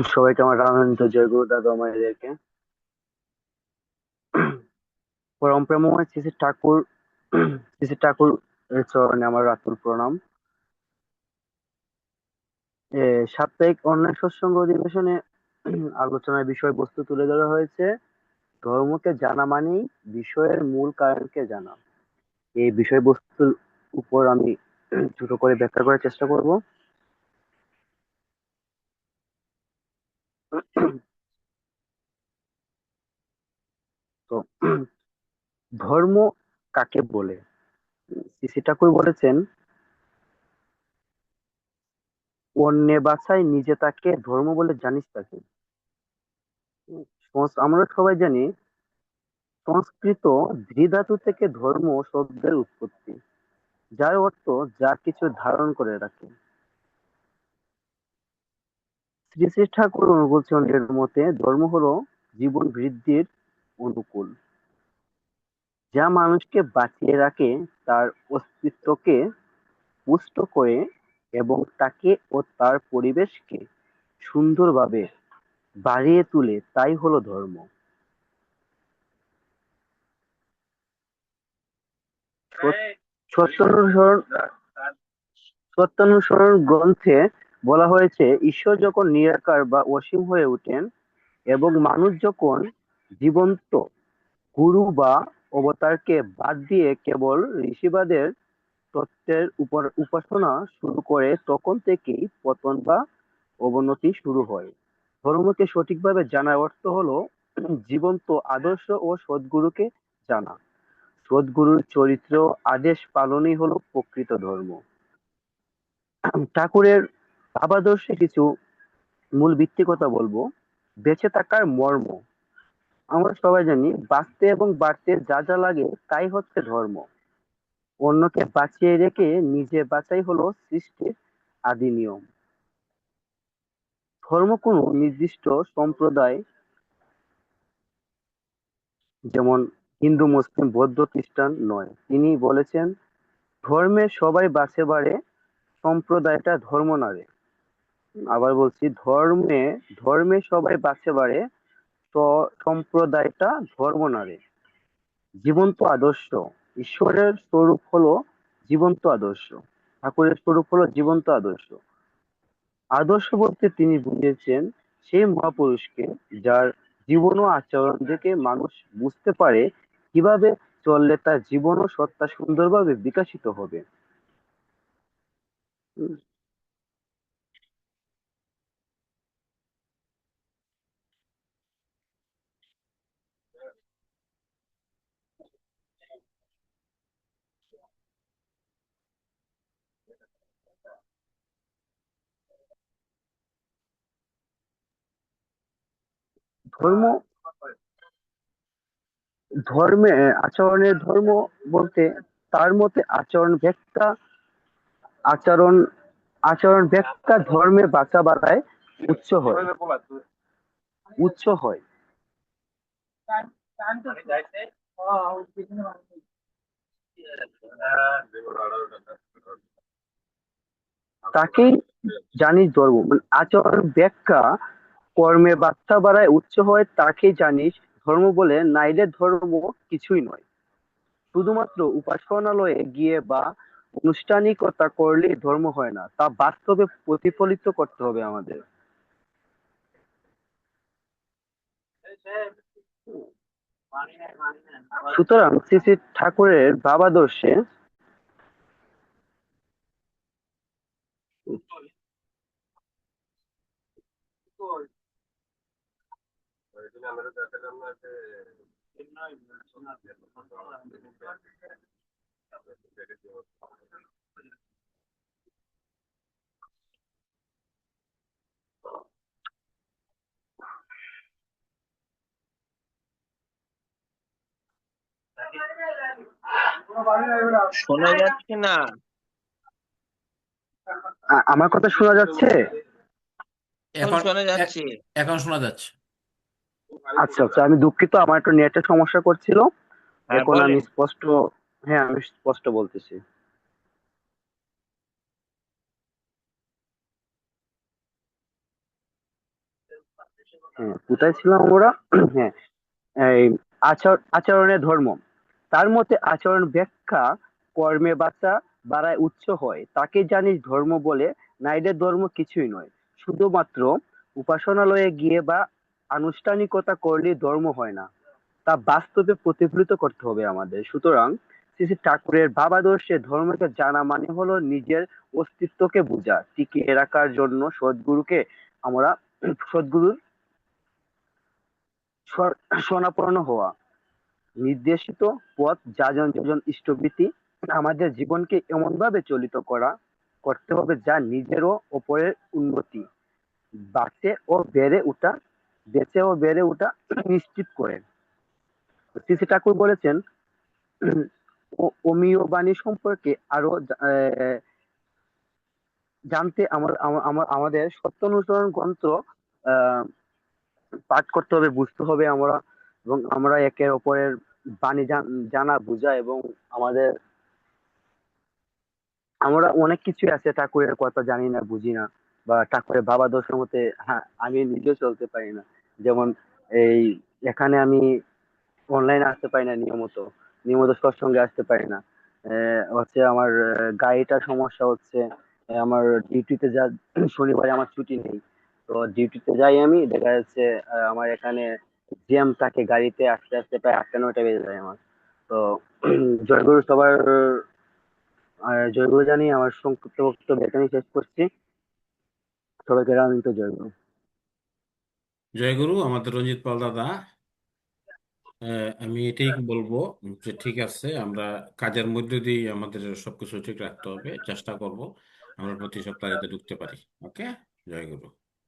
সবাইকে আমার রামানন্দ জয় গুরু দাদা মায়েদেরকে পরম প্রেমময় শ্রী ঠাকুর এর চরণে আমার আকুল প্রণাম। এ, সাপ্তাহিক অনলাইন সৎসঙ্গ অধিবেশনে আলোচনার বিষয়বস্তু তুলে ধরা হয়েছে ধর্মকে জানা মানেই বিষয়ের মূল কারণকে জানা। এই বিষয়বস্তুর উপর আমি ছোট করে ব্যাখ্যা করার চেষ্টা করব। তো ধর্ম কাকে বলে? শ্রী ঠাকুর বলেছেন, অন্যে বাছাই নিজে তাকে ধর্ম বলে জানিস তাকে। আমরা সবাই জানি সংস্কৃত ধৃধাতু থেকে ধর্ম শব্দের উৎপত্তি, যার অর্থ যা কিছু ধারণ করে রাখে। শ্রী শ্রী ঠাকুর অনুকূল চন্দ্রের মতে ধর্ম হলো জীবন বৃদ্ধির অনুকূল, যা মানুষকে বাঁচিয়ে রাখে, তার অস্তিত্বকে পুষ্ট করে এবং তাকে ও তার পরিবেশকে সুন্দরভাবে বাড়িয়ে তোলে, তাই হলো ধর্ম। সত- সত্যানুসরণ সত্যানুসরণ গ্রন্থে বলা হয়েছে, ঈশ্বর যখন নিরাকার বা অসীম হয়ে ওঠেন এবং মানুষ যখন জীবন্ত গুরু বা অবতারকে বাদ দিয়ে কেবল ঋষিবাদের তত্ত্বের উপর উপাসনা শুরু করে, তখন থেকেই পতন বা অবনতি শুরু হয়। ধর্মকে সঠিকভাবে জানার অর্থ হলো জীবন্ত আদর্শ ও সদ্গুরুকে জানা। সদ্গুরুর চরিত্র আদেশ পালনই হলো প্রকৃত ধর্ম। ঠাকুরের ভাবাদর্শে কিছু মূল ভিত্তি কথা বলবো। বেঁচে থাকার মর্ম, আমরা সবাই জানি বাঁচতে এবং বাড়তে যা যা লাগে তাই হচ্ছে ধর্ম। অন্যকে বাঁচিয়ে রেখে নিজে বাঁচাই হলো সৃষ্টির আদি নিয়ম। ধর্ম কোনো নির্দিষ্ট সম্প্রদায়, যেমন হিন্দু মুসলিম বৌদ্ধ খ্রিস্টান নয়। তিনি বলেছেন, ধর্মে সবাই বাঁচে বাড়ে, সম্প্রদায়টা ধর্ম নারে। আবার বলছি, ধর্মে ধর্মে সবাই বাঁচে বাড়ে, সম্প্রদায়টা ধর্ম নারে। জীবন্ত আদর্শ, ঈশ্বরের স্বরূপ হলো জীবন্ত আদর্শ। ঠাকুরের স্বরূপ হলো জীবন্ত আদর্শ। আদর্শ বলতে তিনি বুঝিয়েছেন সেই মহাপুরুষকে যার জীবন ও আচরণ দেখে মানুষ বুঝতে পারে কিভাবে চললে তার জীবন ও সত্তা সুন্দরভাবে বিকশিত হবে। উম, ধর্ম ধর্মে আচরণের ধর্ম বলতে তার মতে আচরণ আচরণ ব্যাখ্যা ধর্মে বাঁচা বাড়ায় উচ্চ হয় উচ্চ হয় তাকেই জানিস ধর্ম, মানে আচরণ ব্যাখ্যা কর্মে বার্তা বাড়ায় উচ্চ হয়, তাকে জানিস ধর্ম বলে। নাইলে ধর্ম কিছুই নয়। শুধুমাত্র উপাসনালয়ে গিয়ে বা আনুষ্ঠানিকতা করলেই ধর্ম হয় না, তা বাস্তবে প্রতিফলিত করতে হবে আমাদের। সুতরাং শ্রী শ্রী ঠাকুরের ভাবাদর্শে শোনা যাচ্ছে না? আমার কথা শোনা যাচ্ছে? এখন এখন শোনা এ- যাচ্ছে। এখন শোনা যাচ্ছে। আচ্ছা আচ্ছা, আমি দুঃখিত, আমার একটু নেটের সমস্যা করছিল। হ্যাঁ, এখন আমি বলেন। স্পষ্ট, হ্যাঁ আমি স্পষ্ট বলতেছি। হ্যাঁ, কোথায় ছিলাম আমরা? হ্যাঁ, এই আচরণের ধর্ম। তার মতে আচরণ ব্যাখ্যা কর্মে বাড়ায় উৎস হয়, তাকে জানিস ধর্ম বলে। নাইদের ধর্ম কিছুই নয়, শুধুমাত্র উপাসনালয়ে গিয়ে বা আনুষ্ঠানিকতা করলে ধর্ম হয় না, তা বাস্তবে প্রতিফলিত করতে হবে আমাদের। সুতরাং শ্রী শ্রী ঠাকুরের ভাবাদর্শে ধর্মকে জানা মানে হলো নিজের অস্তিত্বকে বোঝা, টিকিয়ে রাখার জন্য সদ্গুরুকে আমরা সদ্গুরুর শরণাপন্ন হওয়া, নির্দেশিত পথ যাজন যোজন ইষ্টভৃতি আমাদের জীবনকে এমন ভাবে করতে হবে যা নিজের ও অপরের উন্নতি, বাঁচে ও বেড়ে ওঠা বেঁচে ও বেড়ে ওঠা নিশ্চিত করে। শ্রী শ্রী ঠাকুর বলেছেন, অমীয় বাণী সম্পর্কে আরো জানতে আমাদের সত্য অনুসরণ গ্রন্থ আহ পাঠ করতে হবে, বুঝতে হবে আমরা, এবং আমরা একে অপরের বাণী জানা বোঝা, এবং আমাদের আমরা অনেক কিছু আছে ঠাকুরের কথা জানি না, বুঝি না, বা ঠাকুরের ভাবাদর্শের মতে। হ্যাঁ, আমি নিজেও চলতে পারি না। যেমন এই এখানে আমি অনলাইনে আসতে পারি না, নিয়মিত নিয়মিত সৎসঙ্গে আসতে পারি না। হচ্ছে আমার গাড়িটার সমস্যা হচ্ছে। আমার ডিউটিতে শনিবারে আমার ছুটি নেই। তো ডিউটিতে যাই, আমি দেখা যাচ্ছে আমার এখানে জ্যাম থাকে, গাড়িতে আসতে আসতে প্রায় 8টা 9টা বেজে যায় আমার। তো জয়গুরু সবার জয়গুরু জানিয়ে আমার সংক্ষিপ্ত বক্তব্য এখানেই শেষ করছি। সবাইকে রামকৃষ্ণ জয়গুরু। জয়গুরু আমাদের রঞ্জিত পাল দাদা। আমি এটাই বলবো যে ঠিক আছে, আমরা কাজের মধ্যে দিয়ে আমাদের সবকিছু ঠিক রাখতে হবে, চেষ্টা করব আমরা প্রতি সপ্তাহে যাতে ঢুকতে পারি। ওকে। জয়গুরু।